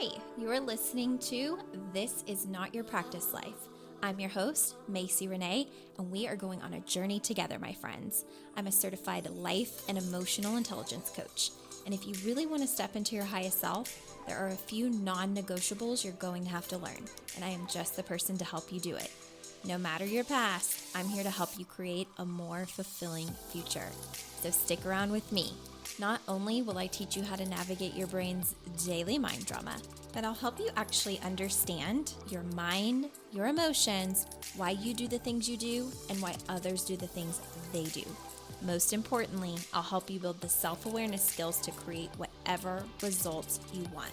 Hi, you are listening to This Is Not Your Practice Life. I'm your host, Macy Renee, and we are going on a journey together, my friends. I'm a certified life and emotional intelligence coach. And if you really want to step into your highest self, there are a few non-negotiables you're going to have to learn, and I am just the person to help you do it. No matter your past, I'm here to help you create a more fulfilling future. So stick around with me. Not only will I teach you how to navigate your brain's daily mind drama, but I'll help you actually understand your mind, your emotions, why you do the things you do, and why others do the things they do. Most importantly, I'll help you build the self-awareness skills to create whatever results you want.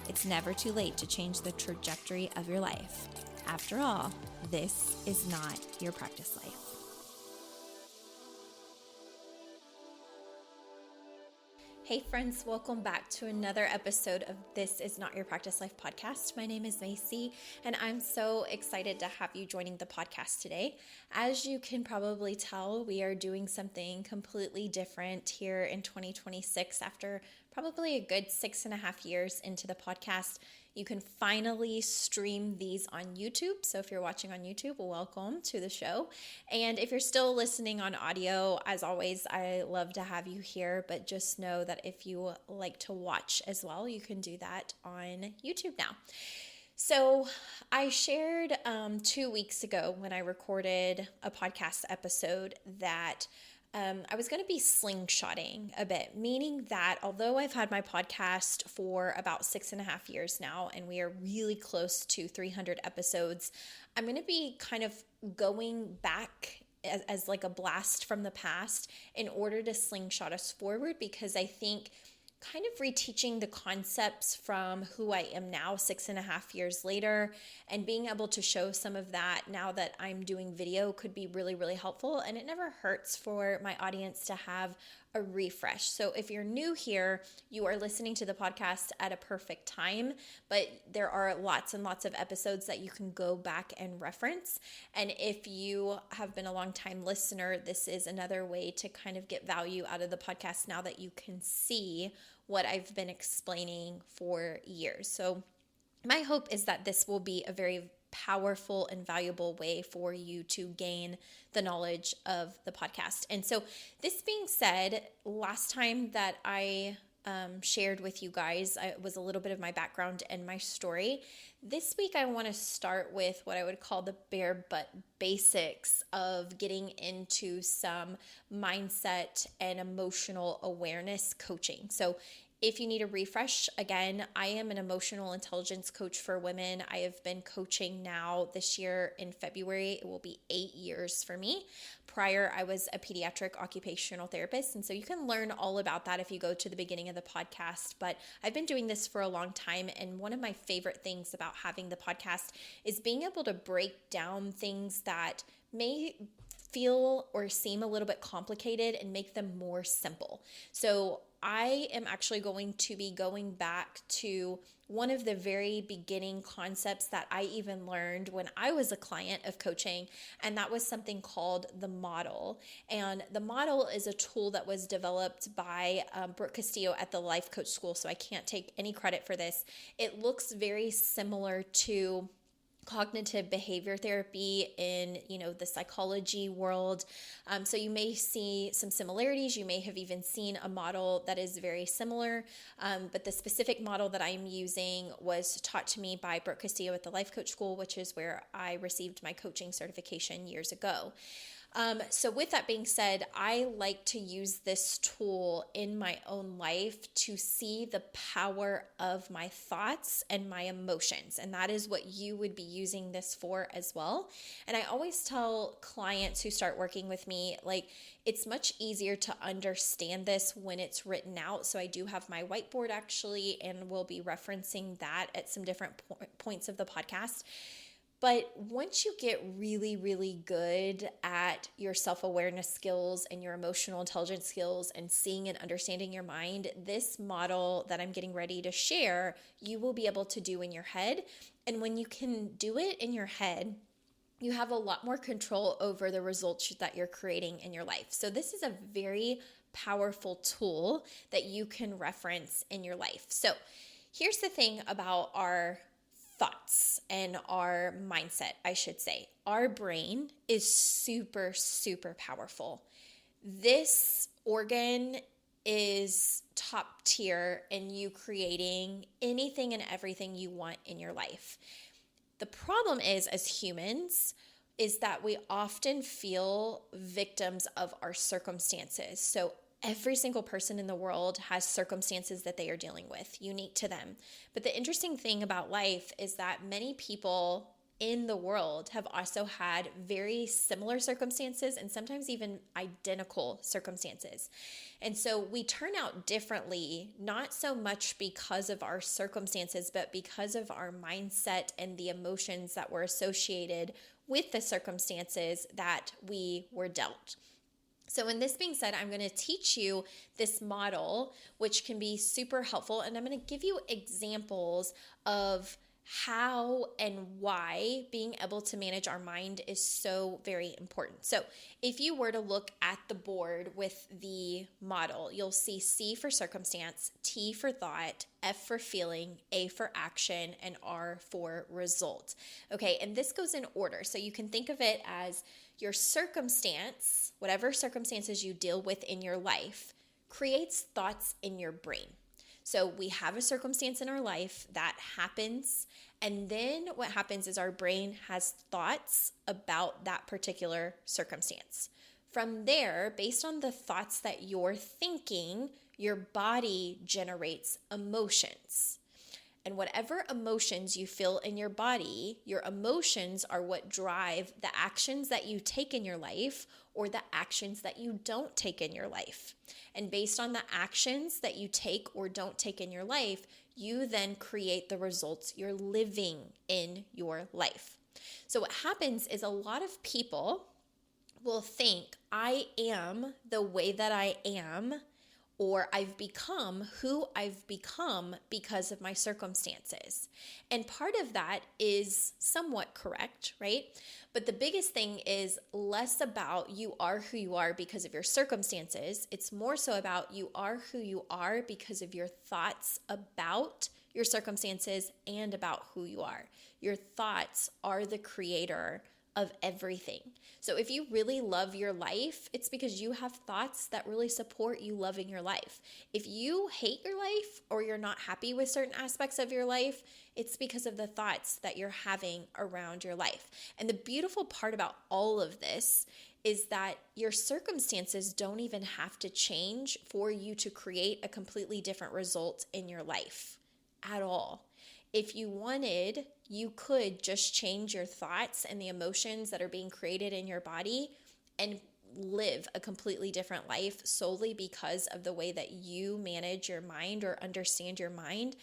It's never too late to change the trajectory of your life. After all, this is not your practice life. Hey friends, welcome back to another episode of This Is Not Your Practice Life podcast. My name is Macy, and I'm so excited to have you joining the podcast today. As you can probably tell, we are doing something completely different here in 2026 after probably a good 6.5 years into the podcast. You can finally stream these on YouTube. So if you're watching on YouTube, welcome to the show. And if you're still listening on audio, as always, I love to have you here. But just know that if you like to watch as well, you can do that on YouTube now. So I shared 2 weeks ago when I recorded a podcast episode that I was going to be slingshotting a bit, meaning that although I've had my podcast for about 6.5 years now, and we are really close to 300 episodes, I'm going to be kind of going back as like a blast from the past in order to slingshot us forward, because I think kind of reteaching the concepts from who I am now 6.5 years later and being able to show some of that now that I'm doing video could be really, really helpful. And it never hurts for my audience to have a refresh. So if you're new here, you are listening to the podcast at a perfect time, but there are lots and lots of episodes that you can go back and reference. And if you have been a long time listener, this is another way to kind of get value out of the podcast now that you can see what I've been explaining for years. So my hope is that this will be a very powerful and valuable way for you to gain the knowledge of the podcast. And so this being said, last time that I shared with you guys was a little bit of my background and my story. This week I want to start with what I would call the bare butt basics of getting into some mindset and emotional awareness coaching. So if you need a refresh, again, I am an emotional intelligence coach for women. I have been coaching now this year in February. It will be 8 years for me. Prior, I was a pediatric occupational therapist. And so you can learn all about that if you go to the beginning of the podcast. But I've been doing this for a long time. And one of my favorite things about having the podcast is being able to break down things that may feel or seem a little bit complicated and make them more simple. So I am actually going to be going back to one of the very beginning concepts that I even learned when I was a client of coaching, and that was something called the model. And the model is a tool that was developed by Brooke Castillo at the Life Coach School, so I can't take any credit for this. It looks very similar to cognitive behavior therapy in, the psychology world. So you may see some similarities. You may have even seen a model that is very similar. But the specific model that I'm using was taught to me by Brooke Castillo at the Life Coach School, which is where I received my coaching certification years ago. So with that being said, I like to use this tool in my own life to see the power of my thoughts and my emotions. And that is what you would be using this for as well. And I always tell clients who start working with me, it's much easier to understand this when it's written out. So I do have my whiteboard actually, and we'll be referencing that at some different points of the podcast. But once you get really, really good at your self-awareness skills and your emotional intelligence skills and seeing and understanding your mind, this model that I'm getting ready to share, you will be able to do in your head. And when you can do it in your head, you have a lot more control over the results that you're creating in your life. So this is a very powerful tool that you can reference in your life. So Here's the thing about our thoughts and our mindset, I should say. Our brain is super, super powerful. This organ is top tier in you creating anything and everything you want in your life. The problem is, as humans, is that we often feel victims of our circumstances. So every single person in the world has circumstances that they are dealing with, unique to them. But the interesting thing about life is that many people in the world have also had very similar circumstances and sometimes even identical circumstances. And so we turn out differently, not so much because of our circumstances, but because of our mindset and the emotions that were associated with the circumstances that we were dealt. So in this being said, I'm going to teach you this model, which can be super helpful. And I'm going to give you examples of how and why being able to manage our mind is so very important. So if you were to look at the board with the model, you'll see C for circumstance, T for thought, F for feeling, A for action, and R for result. Okay, and this goes in order. So you can think of it as your circumstance, whatever circumstances you deal with in your life, creates thoughts in your brain. So we have a circumstance in our life that happens, and then what happens is our brain has thoughts about that particular circumstance. From there, based on the thoughts that you're thinking, your body generates emotions. And whatever emotions you feel in your body, your emotions are what drive the actions that you take in your life or the actions that you don't take in your life. And based on the actions that you take or don't take in your life, you then create the results you're living in your life. So what happens is a lot of people will think, I am the way that I am, or I've become who I've become because of my circumstances. And part of that is somewhat correct, right? But the biggest thing is less about you are who you are because of your circumstances. It's more so about you are who you are because of your thoughts about your circumstances and about who you are. Your thoughts are the creator of everything. So if you really love your life, it's because you have thoughts that really support you loving your life. If you hate your life or you're not happy with certain aspects of your life, it's because of the thoughts that you're having around your life. And the beautiful part about all of this is that your circumstances don't even have to change for you to create a completely different result in your life at all. If you wanted, you could just change your thoughts and the emotions that are being created in your body and live a completely different life solely because of the way that you manage your mind or understand your mind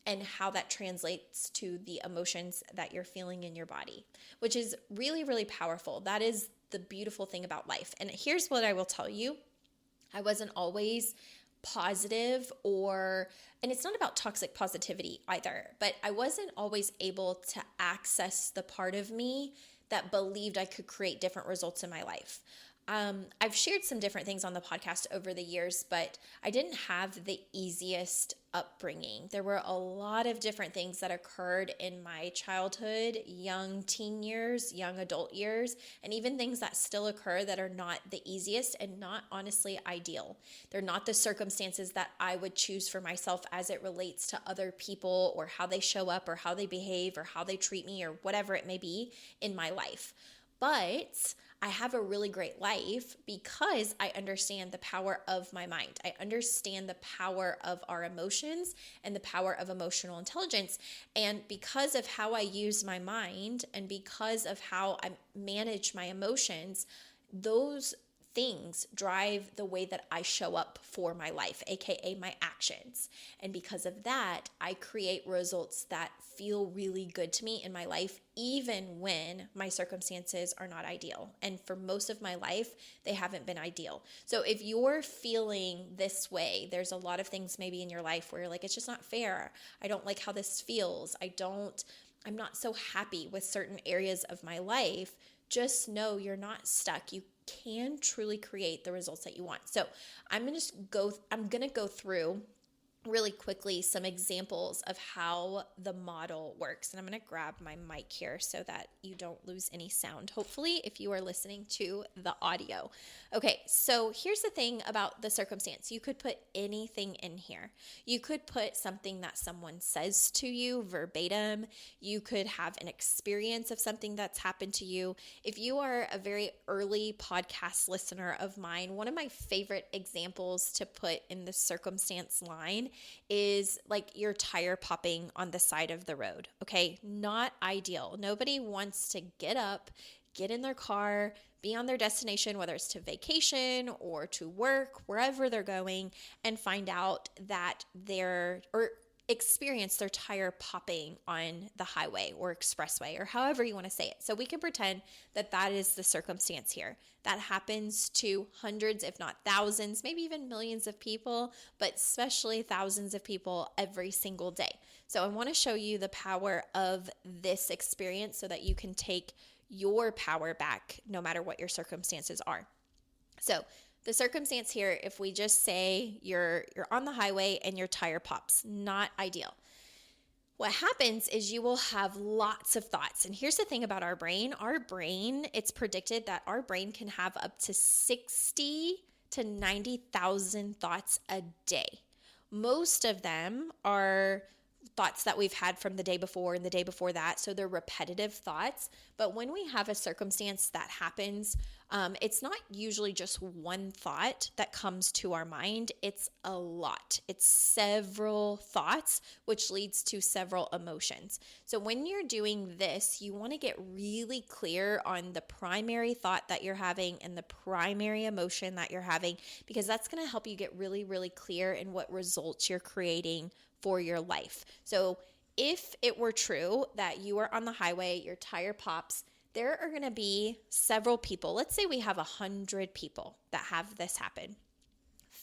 and how that translates to the emotions that you're feeling in your body, which is really, really powerful. That is the beautiful thing about life. And here's what I will tell you. I wasn't always positive and it's not about toxic positivity either, but I wasn't always able to access the part of me that believed I could create different results in my life. I've shared some different things on the podcast over the years, but I didn't have the easiest upbringing. There were a lot of different things that occurred in my childhood, young teen years, young adult years, and even things that still occur that are not the easiest and not honestly ideal. They're not the circumstances that I would choose for myself as it relates to other people or how they show up or how they behave or how they treat me or whatever it may be in my life. But I have a really great life because I understand the power of my mind. I understand the power of our emotions and the power of emotional intelligence. And because of how I use my mind and because of how I manage my emotions, those things drive the way that I show up for my life, aka my actions. And because of that, I create results that feel really good to me in my life, even when my circumstances are not ideal. And for most of my life, they haven't been ideal. So if you're feeling this way, there's a lot of things maybe in your life where you're like, it's just not fair. I don't like how this feels. I'm not so happy with certain areas of my life. Just know you're not stuck. You can truly create the results that you want. So I'm going to go through really quickly some examples of how the model works. And I'm going to grab my mic here so that you don't lose any sound, hopefully, if you are listening to the audio. Okay, so here's the thing about the circumstance. You could put anything in here. You could put something that someone says to you verbatim. You could have an experience of something that's happened to you. If you are a very early podcast listener of mine, one of my favorite examples to put in the circumstance line is like your tire popping on the side of the road. Okay, not ideal. Nobody wants to get up, get in their car, be on their destination, whether it's to vacation or to work, wherever they're going, and find out that experience their tire popping on the highway or expressway or however you want to say it. So we can pretend that that is the circumstance here. That happens to hundreds, if not thousands, maybe even millions of people, but especially thousands of people every single day. So I want to show you the power of this experience so that you can take your power back no matter what your circumstances are. So the circumstance here, if we just say you're on the highway and your tire pops, not ideal. What happens is you will have lots of thoughts. And here's the thing about our brain. It's predicted that our brain can have up to 60 to 90,000 thoughts a day. Most of them are thoughts that we've had from the day before and the day before that. So they're repetitive thoughts. But when we have a circumstance that happens, it's not usually just one thought that comes to our mind. It's a lot. It's several thoughts, which leads to several emotions. So when you're doing this, you want to get really clear on the primary thought that you're having and the primary emotion that you're having, because that's going to help you get really, really clear in what results you're creating for your life. So if it were true that you are on the highway, your tire pops, there are going to be several people. Let's say we have 100 people that have this happen.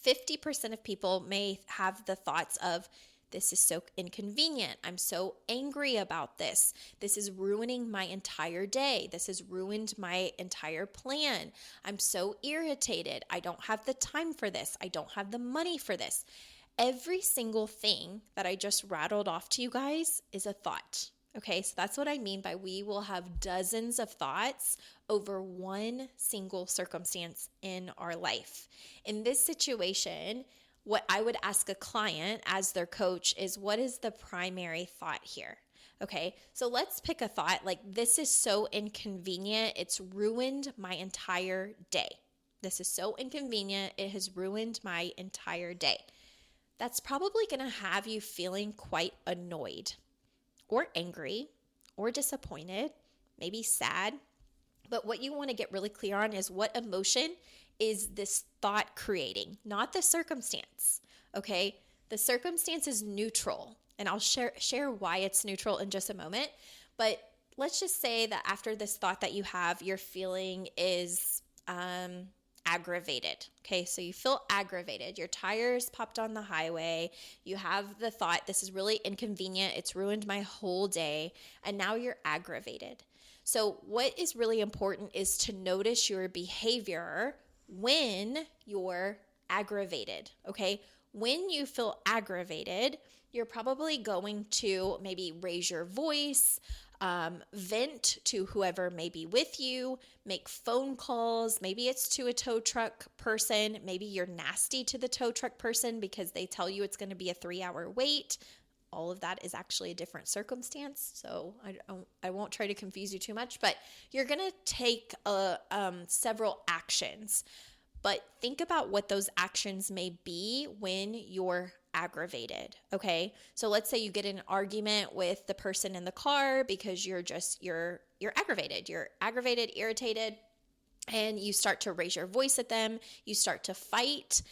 50% of people may have the thoughts of, this is so inconvenient. I'm so angry about this. This is ruining my entire day. This has ruined my entire plan. I'm so irritated. I don't have the time for this. I don't have the money for this. Every single thing that I just rattled off to you guys is a thought. Okay, so that's what I mean by we will have dozens of thoughts over one single circumstance in our life. In this situation, what I would ask a client as their coach is, what is the primary thought here? Okay, so let's pick a thought like, this is so inconvenient, it's ruined my entire day. This is so inconvenient, it has ruined my entire day. That's probably going to have you feeling quite annoyed or angry or disappointed, maybe sad. But what you want to get really clear on is, what emotion is this thought creating, not the circumstance, okay? The circumstance is neutral, and I'll share why it's neutral in just a moment. But let's just say that after this thought that you have, your feeling is aggravated. Okay, so you feel aggravated. Your tires popped on the highway. You have the thought, this is really inconvenient. It's ruined my whole day. And now you're aggravated. So what is really important is to notice your behavior when you're aggravated. Okay, when you feel aggravated, you're probably going to maybe raise your voice, vent to whoever may be with you, make phone calls. Maybe it's to a tow truck person. Maybe you're nasty to the tow truck person because they tell you it's going to be a 3-hour wait. All of that is actually a different circumstance, so I won't try to confuse you too much, but you're going to take several actions. But think about what those actions may be when you're aggravated, okay? So let's say you get in an argument with the person in the car because you're aggravated. You're aggravated, irritated, and you start to raise your voice at them. You start to fight.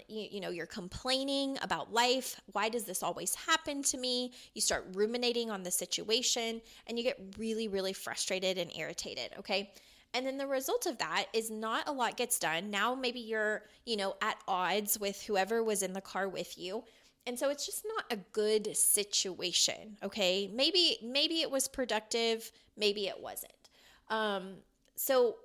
You're complaining about life. Why does this always happen to me? You start ruminating on the situation, and you get really, really frustrated and irritated, okay? And then the result of that is not a lot gets done. Now maybe you're, at odds with whoever was in the car with you. And so it's just not a good situation, okay? Maybe it was productive, maybe it wasn't. So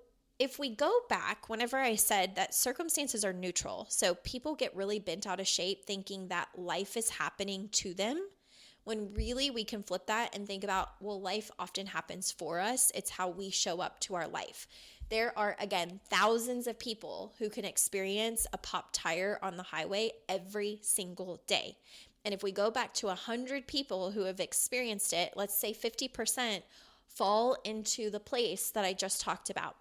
if we go back, whenever I said that circumstances are neutral, so people get really bent out of shape thinking that life is happening to them, when really we can flip that and think about, well, life often happens for us. It's how we show up to our life. There are, again, thousands of people who can experience a popped tire on the highway every single day. And if we go back to 100 people who have experienced it, let's say 50% fall into the place that I just talked about.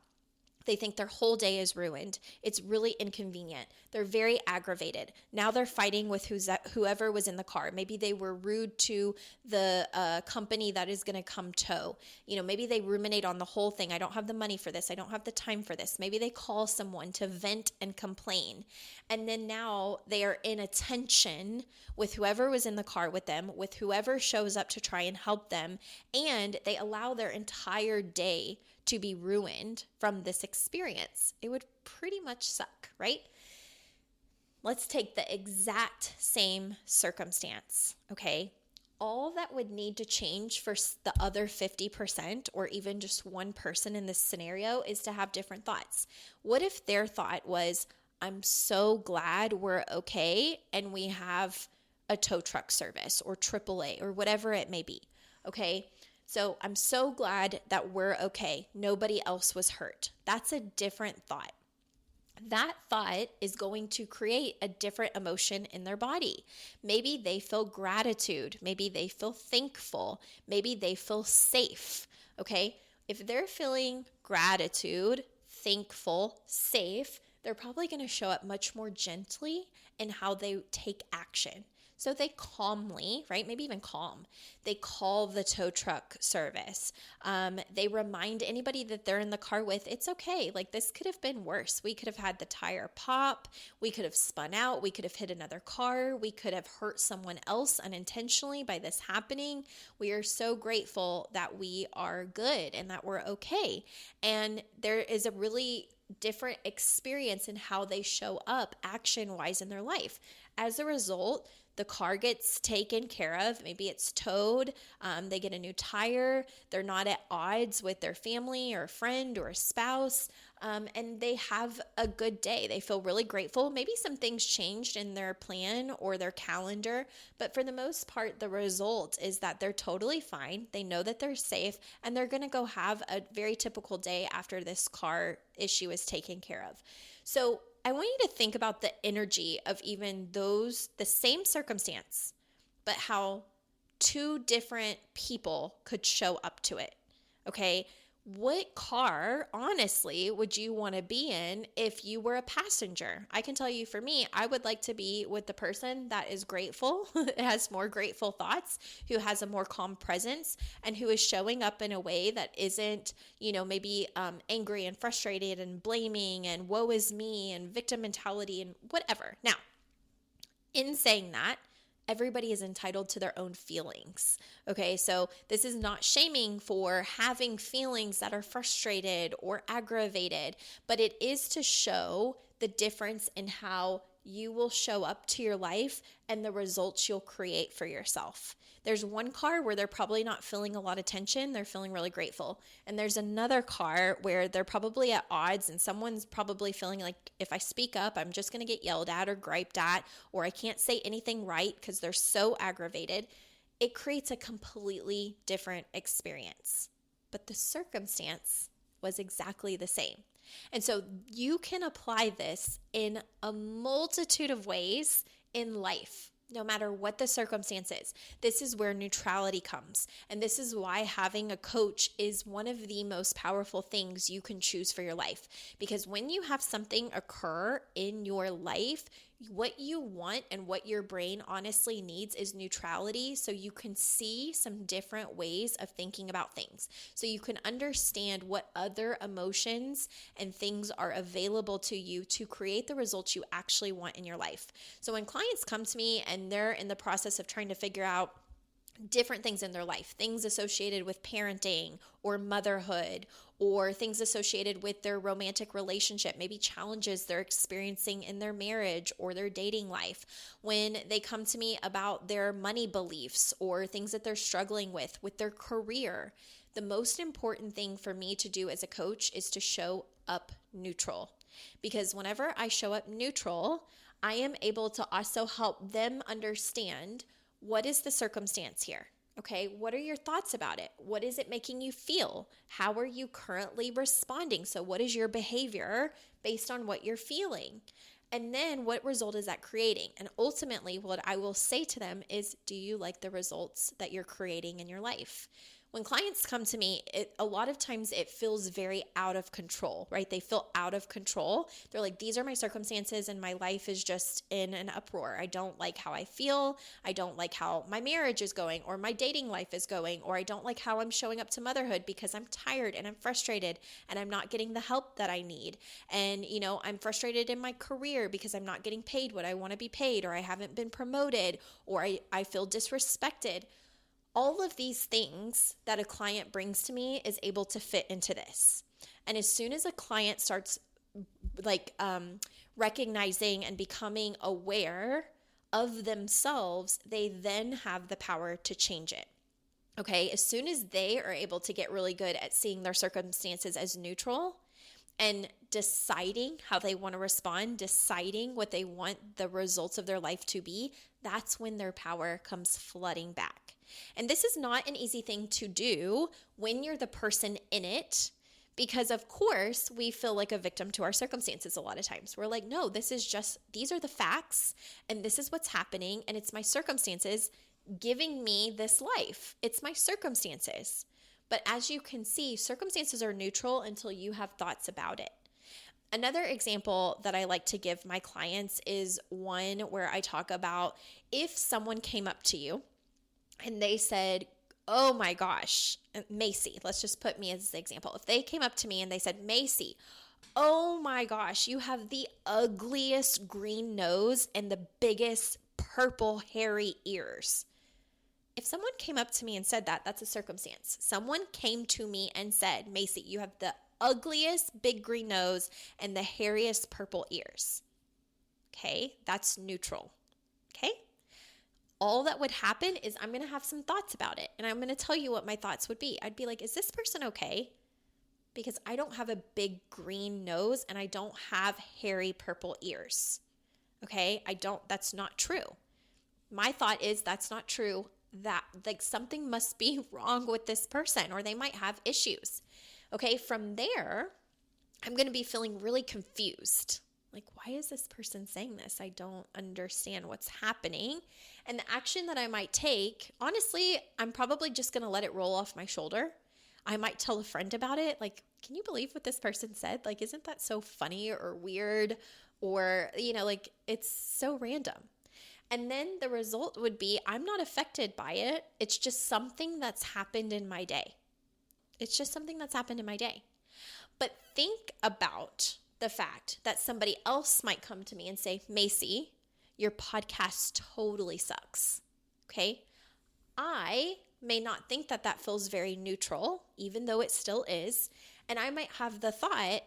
They think their whole day is ruined. It's really inconvenient. They're very aggravated. Now they're fighting with whoever was in the car. Maybe they were rude to the company that is going to come tow. Maybe they ruminate on the whole thing. I don't have the money for this. I don't have the time for this. Maybe they call someone to vent and complain. And then now they are in a tension with whoever was in the car with them, with whoever shows up to try and help them. And they allow their entire day to be ruined from this experience. It would pretty much suck, right? Let's take the exact same circumstance, okay? All that would need to change for the other 50% or even just one person in this scenario is to have different thoughts. What if their thought was, I'm so glad we're okay and we have a tow truck service or AAA or whatever it may be, okay? So I'm so glad that we're okay. Nobody else was hurt. That's a different thought. That thought is going to create a different emotion in their body. Maybe they feel gratitude. Maybe they feel thankful. Maybe they feel safe. Okay? If they're feeling gratitude, thankful, safe, they're probably going to show up much more gently in how they take action. So they calmly, right? Maybe even calm. They call the tow truck service. They remind anybody that they're in the car with, it's okay. Like this could have been worse. We could have had the tire pop. We could have spun out. We could have hit another car. We could have hurt someone else unintentionally by this happening. We are so grateful that we are good and that we're okay. And there is a really different experience in how they show up action-wise in their life. As a result, the car gets taken care of. Maybe it's towed. They get a new tire. They're not at odds with their family or a friend or a spouse. And they have a good day. They feel really grateful. Maybe some things changed in their plan or their calendar, but for the most part, the result is that they're totally fine. They know that they're safe, and they're going to go have a very typical day after this car issue is taken care of. So I want you to think about the energy of even the same circumstance, but how two different people could show up to it. Okay. What car, honestly, would you want to be in if you were a passenger? I can tell you for me, I would like to be with the person that is grateful, has more grateful thoughts, who has a more calm presence, and who is showing up in a way that isn't, maybe angry and frustrated and blaming and woe is me and victim mentality and whatever. Now, in saying that, everybody is entitled to their own feelings. Okay, so this is not shaming for having feelings that are frustrated or aggravated, but it is to show the difference in how you will show up to your life and the results you'll create for yourself. There's one car where they're probably not feeling a lot of tension. They're feeling really grateful. And there's another car where they're probably at odds and someone's probably feeling like, if I speak up, I'm just going to get yelled at or griped at, or I can't say anything right because they're so aggravated. It creates a completely different experience. But the circumstance was exactly the same. And so you can apply this in a multitude of ways in life, no matter what the circumstance is. This is where neutrality comes. And this is why having a coach is one of the most powerful things you can choose for your life. Because when you have something occur in your life, what you want and what your brain honestly needs is neutrality, so you can see some different ways of thinking about things. So you can understand what other emotions and things are available to you to create the results you actually want in your life. So when clients come to me and they're in the process of trying to figure out different things in their life, things associated with parenting or motherhood, or things associated with their romantic relationship, maybe challenges they're experiencing in their marriage or their dating life. When they come to me about their money beliefs or things that they're struggling with their career, The most important thing for me to do as a coach is to show up neutral. Because whenever I show up neutral, I am able to also help them understand what is the circumstance here. Okay, what are your thoughts about it? What is it making you feel? How are you currently responding? So what is your behavior based on what you're feeling? And then what result is that creating? And ultimately, what I will say to them is, do you like the results that you're creating in your life? When clients come to me, a lot of times it feels very out of control, right? They feel out of control. They're like, these are my circumstances and my life is just in an uproar. I don't like how I feel. I don't like how my marriage is going or my dating life is going, or I don't like how I'm showing up to motherhood because I'm tired and I'm frustrated and I'm not getting the help that I need. And, I'm frustrated in my career because I'm not getting paid what I want to be paid, or I haven't been promoted, or I feel disrespected. All of these things that a client brings to me is able to fit into this. And as soon as a client starts recognizing and becoming aware of themselves, they then have the power to change it. Okay, as soon as they are able to get really good at seeing their circumstances as neutral and deciding how they want to respond, deciding what they want the results of their life to be, that's when their power comes flooding back. And this is not an easy thing to do when you're the person in it, because of course we feel like a victim to our circumstances a lot of times. We're like, no, these are the facts and this is what's happening and it's my circumstances giving me this life. It's my circumstances. But as you can see, circumstances are neutral until you have thoughts about it. Another example that I like to give my clients is one where I talk about if someone came up to you and they said, oh my gosh, Macy, let's just put me as the example. If they came up to me and they said, Macy, oh my gosh, you have the ugliest green nose and the biggest purple hairy ears. If someone came up to me and said that, that's a circumstance. Someone came to me and said, Macy, you have the ugliest big green nose and the hairiest purple ears. Okay, that's neutral. Okay? All that would happen is I'm going to have some thoughts about it, and I'm going to tell you what my thoughts would be. I'd be like, is this person okay? Because I don't have a big green nose and I don't have hairy purple ears. Okay? That's not true. My thought is that's not true. That something must be wrong with this person, or they might have issues. Okay? From there, I'm going to be feeling really confused. Like, why is this person saying this? I don't understand what's happening. And the action that I might take, honestly, I'm probably just going to let it roll off my shoulder. I might tell a friend about it. Like, can you believe what this person said? Like, isn't that so funny or weird? Or, it's so random. And then the result would be I'm not affected by it. It's just something that's happened in my day. It's just something that's happened in my day. But think about the fact that somebody else might come to me and say, Macy, your podcast totally sucks. Okay? I may not think that that feels very neutral, even though it still is. And I might have the thought,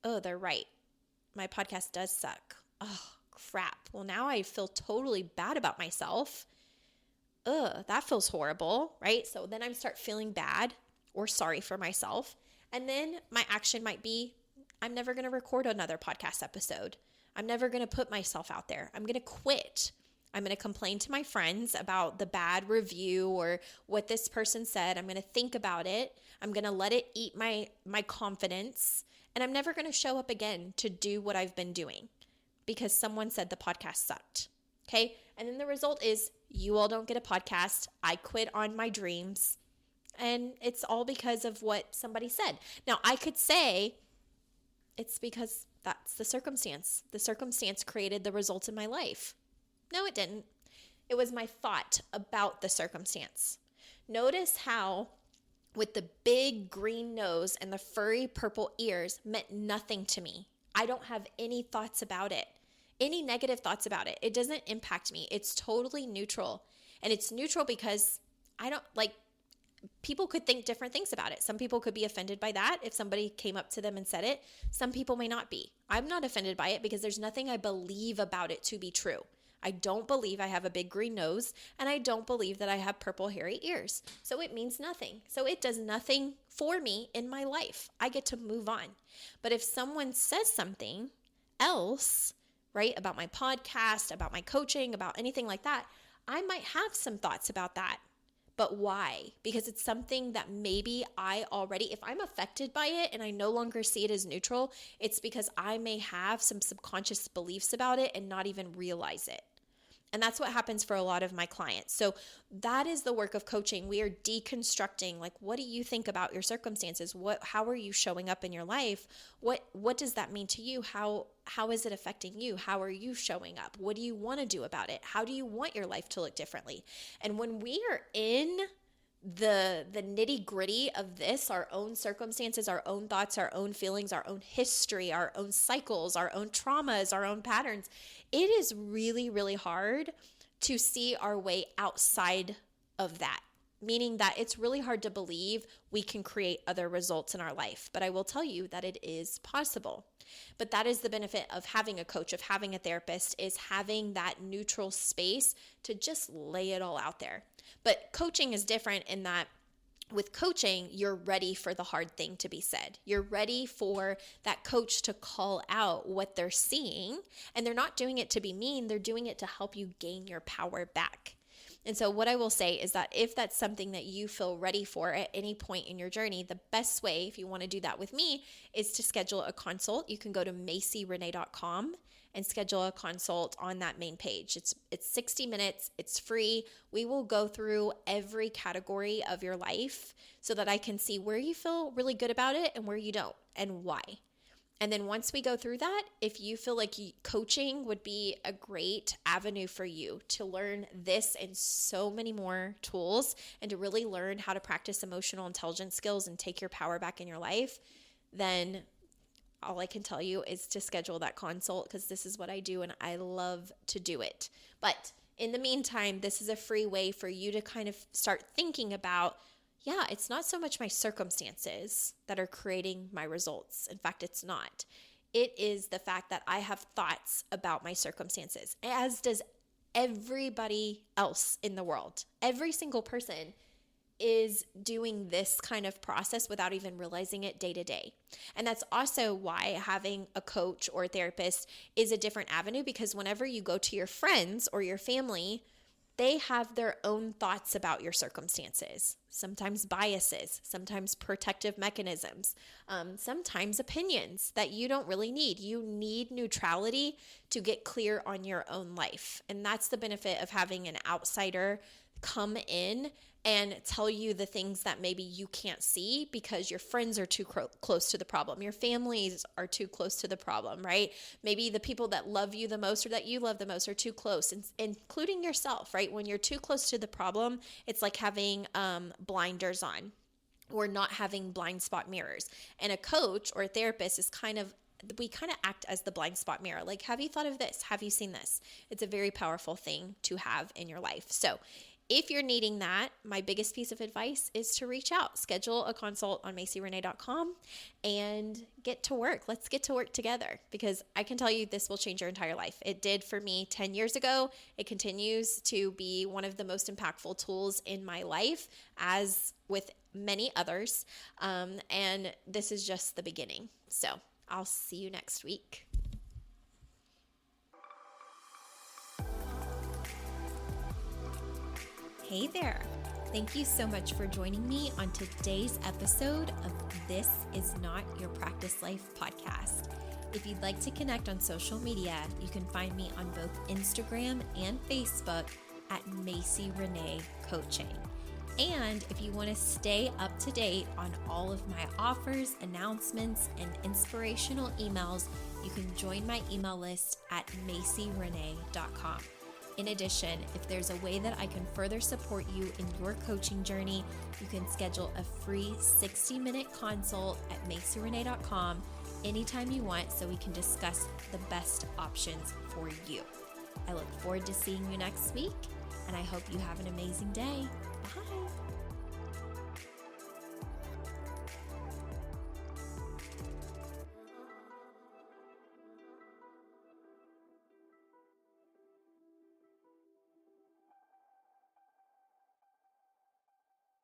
oh, they're right. My podcast does suck. Oh, crap. Well, now I feel totally bad about myself. Ugh, that feels horrible, right? So then I start feeling bad or sorry for myself. And then my action might be, I'm never going to record another podcast episode. I'm never going to put myself out there. I'm going to quit. I'm going to complain to my friends about the bad review or what this person said. I'm going to think about it. I'm going to let it eat my confidence. And I'm never going to show up again to do what I've been doing because someone said the podcast sucked. Okay? And then the result is you all don't get a podcast. I quit on my dreams. And it's all because of what somebody said. Now, I could say it's because that's the circumstance. The circumstance created the result in my life. No, it didn't. It was my thought about the circumstance. Notice how with the big green nose and the furry purple ears meant nothing to me. I don't have any thoughts about it, any negative thoughts about it. It doesn't impact me. It's totally neutral. And it's neutral because people could think different things about it. Some people could be offended by that if somebody came up to them and said it. Some people may not be. I'm not offended by it because there's nothing I believe about it to be true. I don't believe I have a big green nose, and I don't believe that I have purple hairy ears. So it means nothing. So it does nothing for me in my life. I get to move on. But if someone says something else, right, about my podcast, about my coaching, about anything like that, I might have some thoughts about that. But why? Because it's something that maybe I already, if I'm affected by it and I no longer see it as neutral, it's because I may have some subconscious beliefs about it and not even realize it. And that's what happens for a lot of my clients. So that is the work of coaching. We are deconstructing, like, what do you think about your circumstances? How are you showing up in your life? What does that mean to you? How is it affecting you? How are you showing up? What do you want to do about it? How do you want your life to look differently? And when we are in the nitty-gritty of this, our own circumstances, our own thoughts, our own feelings, our own history, our own cycles, our own traumas, our own patterns, it is really, really hard to see our way outside of that, meaning that it's really hard to believe we can create other results in our life. But I will tell you that it is possible. But that is the benefit of having a coach, of having a therapist, is having that neutral space to just lay it all out there. But coaching is different in that with coaching, you're ready for the hard thing to be said. You're ready for that coach to call out what they're seeing, and they're not doing it to be mean. They're doing it to help you gain your power back. And so what I will say is that if that's something that you feel ready for at any point in your journey, the best way, if you want to do that with me, is to schedule a consult. You can go to MacyRenee.com and schedule a consult on that main page. It's 60 minutes. It's free. We will go through every category of your life so that I can see where you feel really good about it and where you don't and why. And then once we go through that, if you feel like coaching would be a great avenue for you to learn this and so many more tools and to really learn how to practice emotional intelligence skills and take your power back in your life, then all I can tell you is to schedule that consult, because this is what I do and I love to do it. But in the meantime, this is a free way for you to kind of start thinking about, yeah, it's not so much my circumstances that are creating my results. In fact, it's not. It is the fact that I have thoughts about my circumstances, as does everybody else in the world. Every single person is doing this kind of process without even realizing it day to day. And that's also why having a coach or a therapist is a different avenue, because whenever you go to your friends or your family, they have their own thoughts about your circumstances, sometimes biases, sometimes protective mechanisms, sometimes opinions that you don't really need. You need neutrality to get clear on your own life. And that's the benefit of having an outsider come in and tell you the things that maybe you can't see because your friends are too close to the problem. Your families are too close to the problem, right? Maybe the people that love you the most or that you love the most are too close, including yourself, right? When you're too close to the problem, it's like having blinders on or not having blind spot mirrors. And a coach or a therapist is we kind of act as the blind spot mirror. Like, have you thought of this? Have you seen this? It's a very powerful thing to have in your life. So if you're needing that, my biggest piece of advice is to reach out, schedule a consult on MacyRenee.com and get to work. Let's get to work together, because I can tell you this will change your entire life. It did for me 10 years ago. It continues to be one of the most impactful tools in my life, as with many others. And this is just the beginning. So I'll see you next week. Hey there. Thank you so much for joining me on today's episode of This Is Not Your Practice Life podcast. If you'd like to connect on social media, you can find me on both Instagram and Facebook at Macy Renee Coaching. And if you want to stay up to date on all of my offers, announcements, and inspirational emails, you can join my email list at MacyRenee.com. In addition, if there's a way that I can further support you in your coaching journey, you can schedule a free 60-minute consult at MacyRenee.com anytime you want, so we can discuss the best options for you. I look forward to seeing you next week, and I hope you have an amazing day.